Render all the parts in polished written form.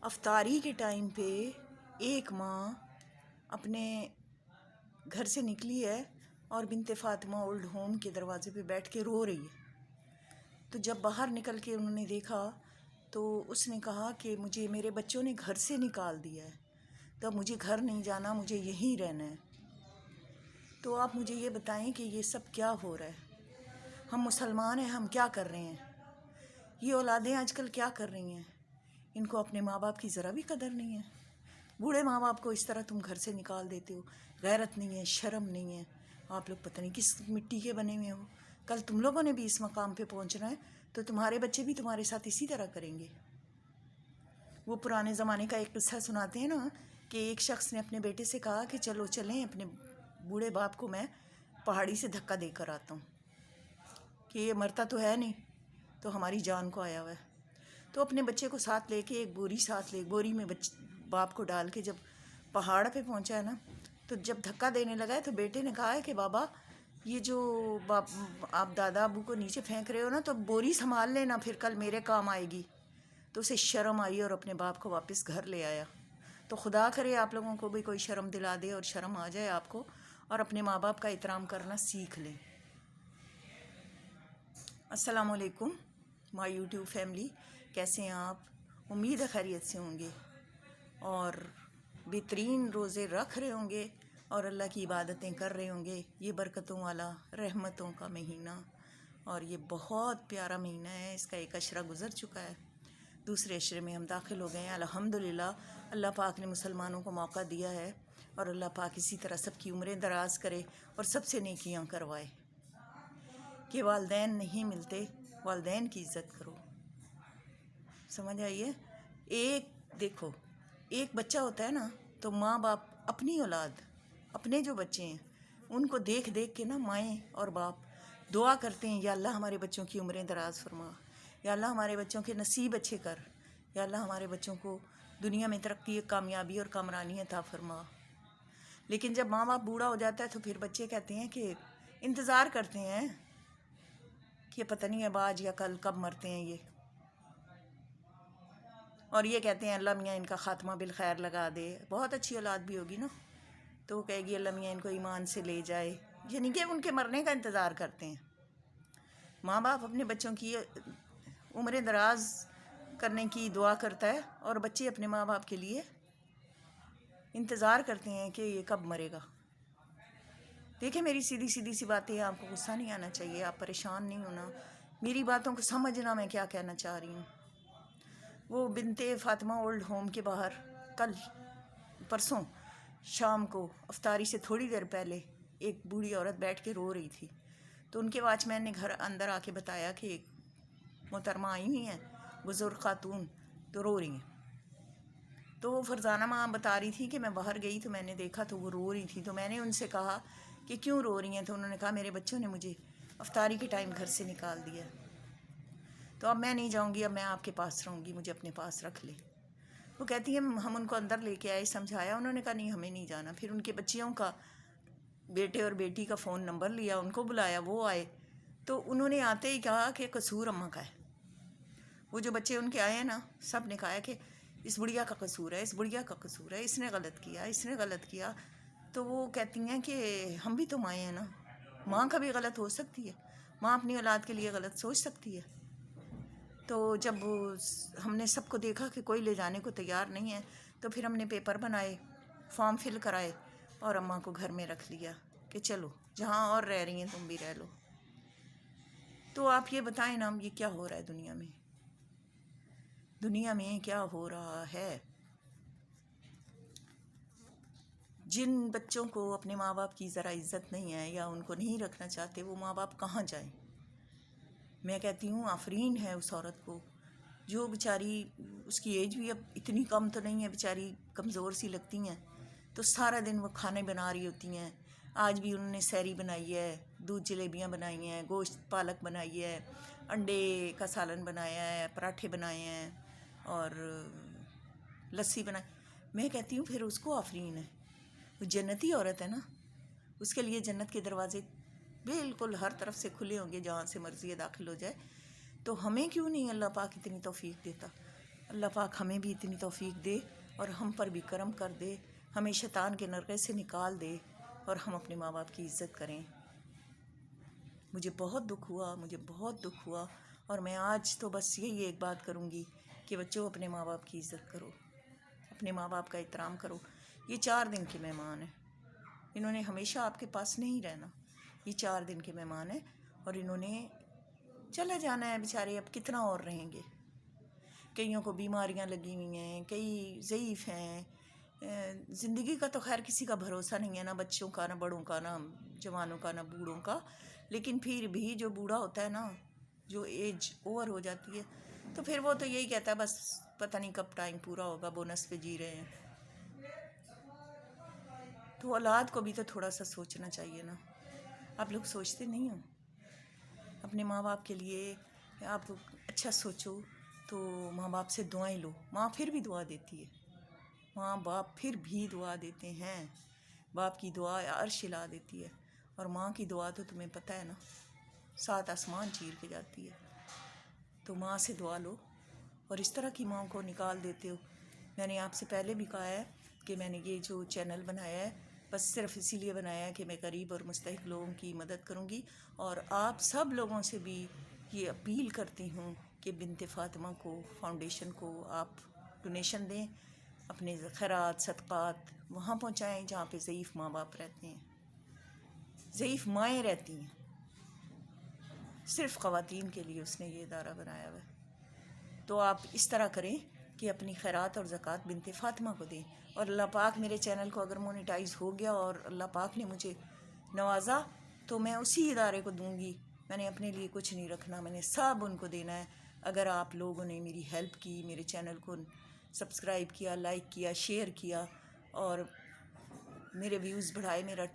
افطاری کے ٹائم پہ ایک ماں اپنے گھر سے نکلی ہے اور بنت فاطمہ اولڈ ہوم کے دروازے پہ بیٹھ کے رو رہی ہے. تو جب باہر نکل کے انہوں نے دیکھا تو اس نے کہا کہ مجھے میرے بچوں نے گھر سے نکال دیا ہے، تو اب مجھے گھر نہیں جانا، مجھے یہیں رہنا ہے. تو آپ مجھے یہ بتائیں کہ یہ سب کیا ہو رہا ہے؟ ہم مسلمان ہیں، ہم کیا کر رہے ہیں؟ یہ اولادیں آج کل کیا کر رہی ہیں؟ ان کو اپنے ماں باپ کی ذرا بھی قدر نہیں ہے. بوڑھے ماں باپ کو اس طرح تم گھر سے نکال دیتے ہو، غیرت نہیں ہے، شرم نہیں ہے. آپ لوگ پتہ نہیں کس مٹی کے بنے ہوئے ہو. کل تم لوگوں نے بھی اس مقام پہ پہنچنا ہے تو تمہارے بچے بھی تمہارے ساتھ اسی طرح کریں گے. وہ پرانے زمانے کا ایک قصہ سناتے ہیں نا کہ ایک شخص نے اپنے بیٹے سے کہا کہ چلو چلیں، اپنے بوڑھے باپ کو میں پہاڑی سے دھکا دے کر آتا ہوں کہ یہ مرتا تو ہے نہیں، تو ہماری جان کو آیا ہوا ہے. تو اپنے بچے کو ساتھ لے کے ایک بوری میں باپ کو ڈال کے جب پہاڑ پہ پہنچا ہے نا، تو جب دھکا دینے لگا ہے تو بیٹے نے کہا ہے کہ بابا یہ جو آپ دادا ابو کو نیچے پھینک رہے ہو نا، تو بوری سنبھال لینا، پھر کل میرے کام آئے گی. تو اسے شرم آئی اور اپنے باپ کو واپس گھر لے آیا. تو خدا کرے آپ لوگوں کو بھی کوئی شرم دلا دے اور شرم آ جائے آپ کو، اور اپنے ماں باپ کا احترام کرنا سیکھ لیں. السلام علیکم مائی یوٹیوب فیملی، کیسے ہیں آپ؟ امید ہے خیریت سے ہوں گے اور بہترین روزے رکھ رہے ہوں گے اور اللہ کی عبادتیں کر رہے ہوں گے. یہ برکتوں والا رحمتوں کا مہینہ، اور یہ بہت پیارا مہینہ ہے. اس کا ایک عشرہ گزر چکا ہے، دوسرے عشرے میں ہم داخل ہو گئے ہیں. الحمدللہ اللہ پاک نے مسلمانوں کو موقع دیا ہے، اور اللہ پاک اسی طرح سب کی عمریں دراز کرے اور سب سے نیکیاں کروائے. کہ والدین نہیں ملتے، والدین کی عزت کرو. سمجھ آئیے؟ دیکھو ایک بچہ ہوتا ہے نا، تو ماں باپ اپنی اولاد، اپنے جو بچے ہیں ان کو دیکھ دیکھ کے نا مائیں اور باپ دعا کرتے ہیں، یا اللہ ہمارے بچوں کی عمریں دراز فرما، یا اللہ ہمارے بچوں کے نصیب اچھے کر، یا اللہ ہمارے بچوں کو دنیا میں ترقی، کامیابی اور کامرانی عطا فرما. لیکن جب ماں باپ بوڑھا ہو جاتا ہے تو پھر بچے کہتے ہیں کہ انتظار کرتے ہیں کہ پتہ نہیں اب آج یا کل کب مرتے ہیں یہ، اور یہ کہتے ہیں اللہ میاں ان کا خاتمہ بالخیر لگا دے. بہت اچھی اولاد بھی ہوگی نا، تو وہ کہے گی اللہ میاں ان کو ایمان سے لے جائے، یعنی کہ ان کے مرنے کا انتظار کرتے ہیں. ماں باپ اپنے بچوں کی عمریں دراز کرنے کی دعا کرتا ہے، اور بچے اپنے ماں باپ کے لیے انتظار کرتے ہیں کہ یہ کب مرے گا. دیکھیں میری سیدھی سی باتیں ہیں، آپ کو غصہ نہیں آنا چاہیے، آپ پریشان نہیں ہونا، میری باتوں کو سمجھنا میں کیا کہنا چاہ رہی ہوں. وہ بنت فاطمہ اولڈ ہوم کے باہر کل پرسوں شام کو افطاری سے تھوڑی دیر پہلے ایک بوڑھی عورت بیٹھ کے رو رہی تھی. تو ان کے واچ مین نے گھر اندر آ کے بتایا کہ ایک محترمہ آئی ہوئی ہیں، بزرگ خاتون، تو رو رہی ہیں. تو وہ فرزانہ ماں بتا رہی تھی کہ میں باہر گئی تو میں نے دیکھا تو وہ رو رہی تھی. تو میں نے ان سے کہا کہ کیوں رو رہی ہیں؟ تو انہوں نے کہا میرے بچوں نے مجھے افطاری کے ٹائم گھر سے نکال دیا، تو اب میں نہیں جاؤں گی، اب میں آپ کے پاس رہوں گی، مجھے اپنے پاس رکھ لیں. وہ کہتی ہیں ہم ان کو اندر لے کے آئے، سمجھایا، انہوں نے کہا نہیں ہمیں نہیں جانا. پھر ان کے بچیوں کا، بیٹے اور بیٹی کا فون نمبر لیا، ان کو بلایا، وہ آئے. تو انہوں نے آتے ہی کہا کہ قصور اماں کا ہے. وہ جو بچے ان کے آئے ہیں نا، سب نے کہا کہ اس بڑھیا کا قصور ہے، اس بڑھیا کا قصور ہے، اس نے غلط کیا، اس نے غلط کیا. تو وہ کہتی ہیں کہ ہم بھی تو مائیں ہیں نا، ماں کا بھی غلط ہو سکتی ہے، ماں اپنی اولاد کے لیے غلط سوچ سکتی ہے. تو جب ہم نے سب کو دیکھا کہ کوئی لے جانے کو تیار نہیں ہے، تو پھر ہم نے پیپر بنائے، فارم فل کرائے، اور اماں کو گھر میں رکھ لیا کہ چلو جہاں اور رہ رہی ہیں تم بھی رہ لو. تو آپ یہ بتائیں نا یہ کیا ہو رہا ہے دنیا میں؟ دنیا میں کیا ہو رہا ہے؟ جن بچوں کو اپنے ماں باپ کی ذرا عزت نہیں ہے یا ان کو نہیں رکھنا چاہتے، وہ ماں باپ کہاں جائیں؟ میں کہتی ہوں آفرین ہے اس عورت کو جو بیچاری، اس کی ایج بھی اب اتنی کم تو نہیں ہے، بیچاری کمزور سی لگتی ہیں، تو سارا دن وہ کھانے بنا رہی ہوتی ہیں. آج بھی انہوں نے سحری بنائی ہے، دودھ جلیبیاں بنائی ہیں، گوشت پالک بنائی ہے، انڈے کا سالن بنایا ہے، پراٹھے بنائے ہیں، اور لسی بنائی. میں کہتی ہوں پھر اس کو آفرین ہے، وہ جنتی عورت ہے نا، اس کے لیے جنت کے دروازے بالکل ہر طرف سے کھلے ہوں گے، جہاں سے مرضی داخل ہو جائے. تو ہمیں کیوں نہیں اللہ پاک اتنی توفیق دیتا؟ اللہ پاک ہمیں بھی اتنی توفیق دے اور ہم پر بھی کرم کر دے، ہمیں شیطان کے نرغے سے نکال دے اور ہم اپنے ماں باپ کی عزت کریں۔ مجھے بہت دکھ ہوا اور میں آج تو بس یہی ایک بات کروں گی کہ بچوں اپنے ماں باپ کی عزت کرو، اپنے ماں باپ کا احترام کرو۔ یہ 4 دن کے مہمان ہیں، انہوں نے ہمیشہ آپ کے پاس نہیں رہنا، یہ 4 دن کے مہمان ہیں اور انہوں نے چلا جانا ہے بیچارے، اب کتنا اور رہیں گے۔ کئیوں کو بیماریاں لگی ہوئی ہیں، کئی ضعیف ہیں، زندگی کا تو خیر کسی کا بھروسہ نہیں ہے، نہ بچوں کا، نہ بڑوں کا، نہ جوانوں کا، نہ بوڑھوں کا۔ لیکن پھر بھی جو بوڑھا ہوتا ہے نا، جو ایج اوور ہو جاتی ہے، تو پھر وہ تو یہی کہتا ہے بس پتہ نہیں کب ٹائم پورا ہوگا، بونس پہ جی رہے ہیں۔ تو اولاد کو بھی تو تھوڑا سا سوچنا چاہیے نا، آپ لوگ سوچتے نہیں ہو اپنے ماں باپ کے لیے؟ آپ اچھا سوچو تو ماں باپ سے دعائیں لو، ماں پھر بھی دعا دیتی ہے، ماں باپ پھر بھی دعا دیتے ہیں، باپ کی دعا عرش ہلا دیتی ہے، اور ماں کی دعا تو تمہیں پتہ ہے نا 7 آسمان چیر کے جاتی ہے۔ تو ماں سے دعا لو، اور اس طرح کی ماں کو نکال دیتے ہو۔ میں نے آپ سے پہلے بھی کہا ہے کہ میں نے یہ جو چینل بنایا ہے بس صرف اسی لیے بنایا ہے کہ میں غریب اور مستحق لوگوں کی مدد کروں گی، اور آپ سب لوگوں سے بھی یہ اپیل کرتی ہوں کہ بنت فاطمہ کو فاؤنڈیشن کو آپ ڈونیشن دیں، اپنے خیرات صدقات وہاں پہنچائیں جہاں پہ ضعیف ماں باپ رہتے ہیں، ضعیف مائیں رہتی ہیں۔ صرف خواتین کے لیے اس نے یہ ادارہ بنایا ہوا ہے۔ تو آپ اس طرح کریں کہ اپنی خیرات اور زکوٰۃ بنت فاطمہ کو دیں، اور اللہ پاک میرے چینل کو اگر مونیٹائز ہو گیا اور اللہ پاک نے مجھے نوازا تو میں اسی ادارے کو دوں گی، میں نے اپنے لیے کچھ نہیں رکھنا، میں نے سب ان کو دینا ہے۔ اگر آپ لوگوں نے میری ہیلپ کی، میرے چینل کو سبسکرائب کیا، لائک کیا، شیئر کیا اور میرے ویوز بڑھائے، میرا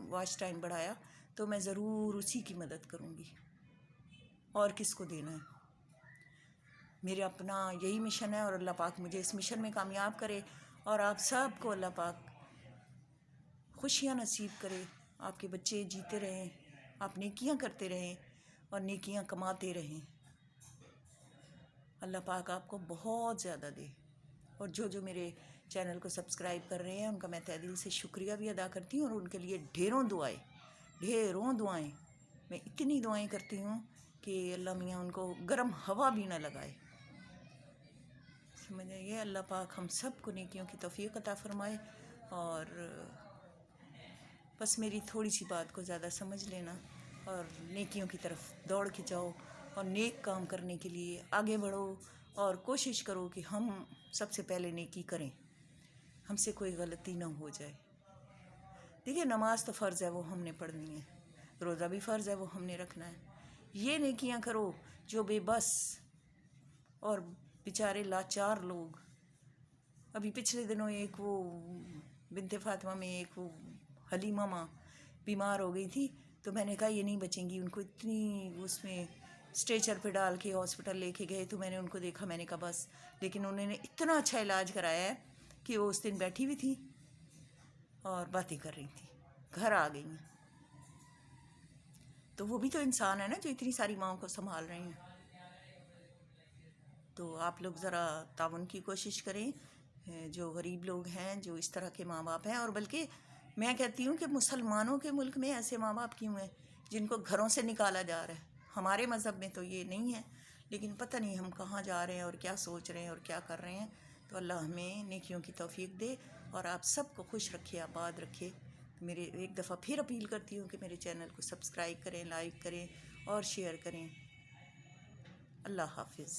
واچ ٹائم بڑھایا، تو میں ضرور اسی کی مدد کروں گی، اور کس کو دینا ہے۔ میرا اپنا یہی مشن ہے، اور اللہ پاک مجھے اس مشن میں کامیاب کرے، اور آپ سب کو اللہ پاک خوشیاں نصیب کرے، آپ کے بچے جیتے رہیں، آپ نیکیاں کرتے رہیں اور نیکیاں کماتے رہیں۔ اللہ پاک آپ کو بہت زیادہ دے، اور جو میرے چینل کو سبسکرائب کر رہے ہیں ان کا میں تہ دل سے شکریہ بھی ادا کرتی ہوں، اور ان کے لیے ڈھیروں دعائیں میں اتنی دعائیں کرتی ہوں کہ اللہ میاں ان کو گرم ہوا بھی نہ لگائے۔ سمجھ آئیے، اللہ پاک ہم سب کو نیکیوں کی توفیق عطا فرمائے، اور بس میری تھوڑی سی بات کو زیادہ سمجھ لینا اور نیکیوں کی طرف دوڑ کے جاؤ، اور نیک کام کرنے کے لیے آگے بڑھو، اور کوشش کرو کہ ہم سب سے پہلے نیکی کریں، ہم سے کوئی غلطی نہ ہو جائے۔ دیکھیے، نماز تو فرض ہے، وہ ہم نے پڑھنی ہے، روزہ بھی فرض ہے، وہ ہم نے رکھنا ہے۔ یہ نیکیاں کرو جو بے بس اور بیچارے لاچار لوگ، ابھی پچھلے دنوں ایک وہ بنت فاطمہ میں ایک وہ حلیمہ ماں بیمار ہو گئی تھی، تو میں نے کہا یہ نہیں بچیں گی، ان کو اتنی اس میں اسٹریچر پہ ڈال کے ہاسپٹل لے کے گئے، تو میں نے ان کو دیکھا، میں نے کہا بس، لیکن انہوں نے اتنا اچھا علاج کرایا ہے کہ وہ اس دن بیٹھی ہوئی تھی اور باتیں کر رہی تھی، گھر آ گئی ہیں۔ تو وہ بھی تو انسان ہے نا جو اتنی ساری ماؤں کو سنبھال رہے ہیں۔ تو آپ لوگ ذرا تعاون کی کوشش کریں، جو غریب لوگ ہیں، جو اس طرح کے ماں باپ ہیں، اور بلکہ میں کہتی ہوں کہ مسلمانوں کے ملک میں ایسے ماں باپ کیوں ہیں جن کو گھروں سے نکالا جا رہا ہے؟ ہمارے مذہب میں تو یہ نہیں ہے، لیکن پتہ نہیں ہم کہاں جا رہے ہیں اور کیا سوچ رہے ہیں اور کیا کر رہے ہیں۔ تو اللہ ہمیں نیکیوں کی توفیق دے اور آپ سب کو خوش رکھے، آباد رکھے۔ میرے ایک دفعہ پھر اپیل کرتی ہوں کہ میرے چینل کو سبسکرائب کریں، لائک کریں اور شیئر کریں۔ اللہ حافظ۔